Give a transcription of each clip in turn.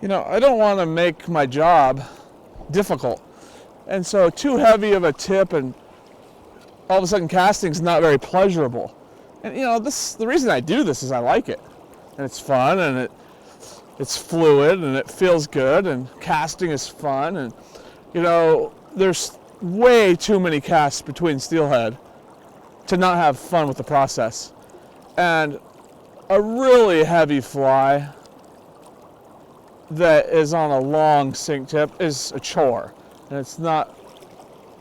I don't want to make my job difficult. And so too heavy of a tip and all of a sudden casting is not very pleasurable. And the reason I do this is I like it. And it's fun, and it's fluid, and it feels good, and casting is fun. And there's way too many casts between steelhead to not have fun with the process. And a really heavy fly that is on a long sink tip is a chore, and it's not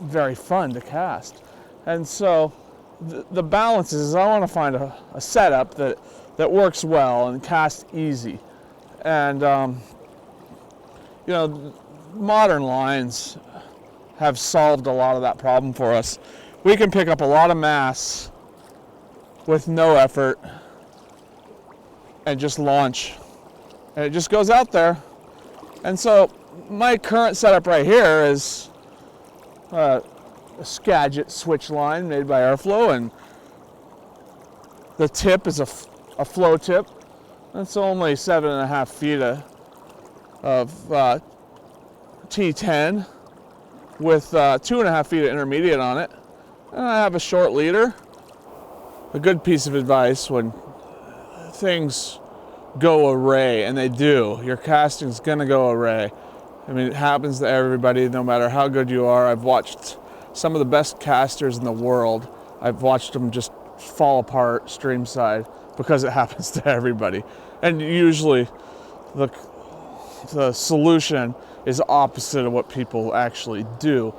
very fun to cast. And so the balance is I want to find a setup that works well and casts easy. And modern lines have solved a lot of that problem for us. We can pick up a lot of mass with no effort and just launch, and it just goes out there. And so my current setup right here is a Skagit switch line made by Airflow, and the tip is a flow tip. It's only 7.5 feet of T10 with 2.5 feet of intermediate on it. And I have a short leader. A good piece of advice when things go array, and they do. Your casting's gonna go array. I mean, it happens to everybody, no matter how good you are. I've watched some of the best casters in the world. I've watched them just fall apart streamside because it happens to everybody. And usually the solution is opposite of what people actually do.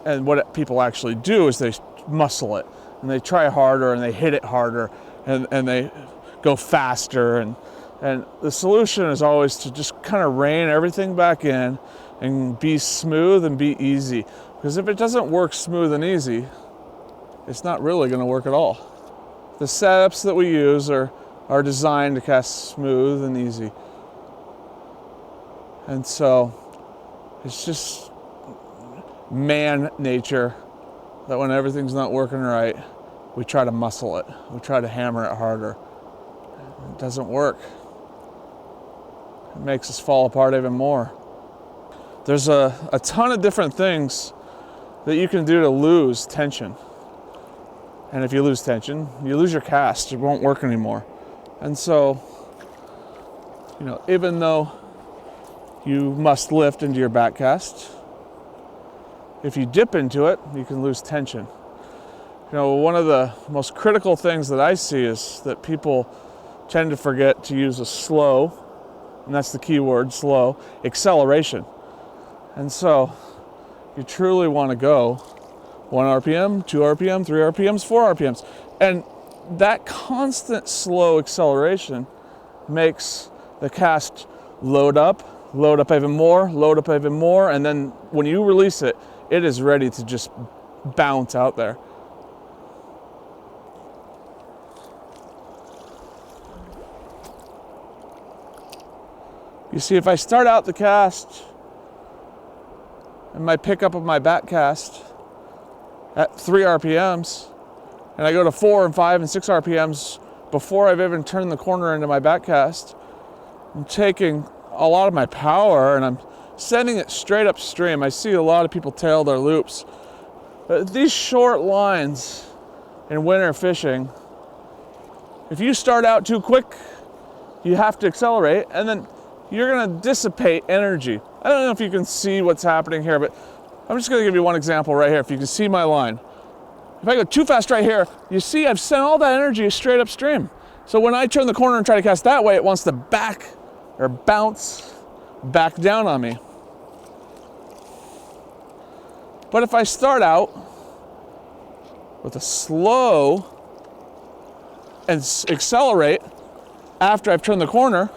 And what people actually do is they muscle it, and they try harder, and they hit it harder, and they go faster. And the solution is always to just kind of rein everything back in and be smooth and be easy. Because if it doesn't work smooth and easy, it's not really going to work at all. The setups that we use are designed to cast smooth and easy. And so it's just man nature that when everything's not working right, we try to muscle it. We try to hammer it harder. It doesn't work. It makes us fall apart even more. There's a ton of different things that you can do to lose tension. And if you lose tension, you lose your cast. It won't work anymore. And so, even though you must lift into your back cast, if you dip into it, you can lose tension. One of the most critical things that I see is that people tend to forget to use a slow, and that's the key word, slow, acceleration. And so you truly want to go 1 RPM, 2 RPM, 3 RPMs, 4 RPMs. And that constant slow acceleration makes the cast load up even more, and then when you release it, it is ready to just bounce out there. You see, if I start out the cast and my pickup of my back cast at 3 RPMs, and I go to 4 and 5 and 6 RPMs before I've even turned the corner into my back cast, I'm taking a lot of my power and I'm sending it straight upstream. I see a lot of people tail their loops. But these short lines in winter fishing, if you start out too quick, you have to accelerate, and then you're gonna dissipate energy. I don't know if you can see what's happening here, but I'm just gonna give you one example right here. If you can see my line. If I go too fast right here, you see I've sent all that energy straight upstream. So when I turn the corner and try to cast that way, it wants to bounce back down on me. But if I start out with a slow and accelerate after I've turned the corner,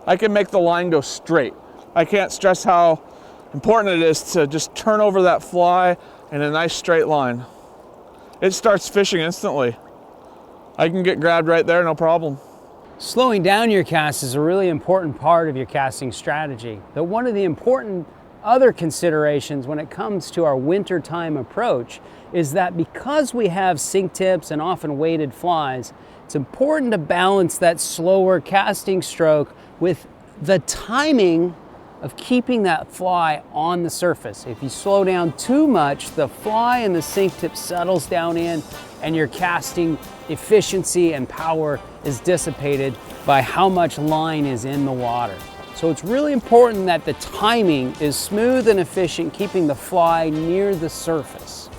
I can make the line go straight. I can't stress how important it is to just turn over that fly in a nice straight line. It starts fishing instantly. I can get grabbed right there, no problem. Slowing down your cast is a really important part of your casting strategy. But one of the important other considerations when it comes to our wintertime approach is that because we have sink tips and often weighted flies, it's important to balance that slower casting stroke with the timing of keeping that fly on the surface. If you slow down too much, the fly and the sink tip settles down in, and your casting efficiency and power is dissipated by how much line is in the water. So it's really important that the timing is smooth and efficient, keeping the fly near the surface.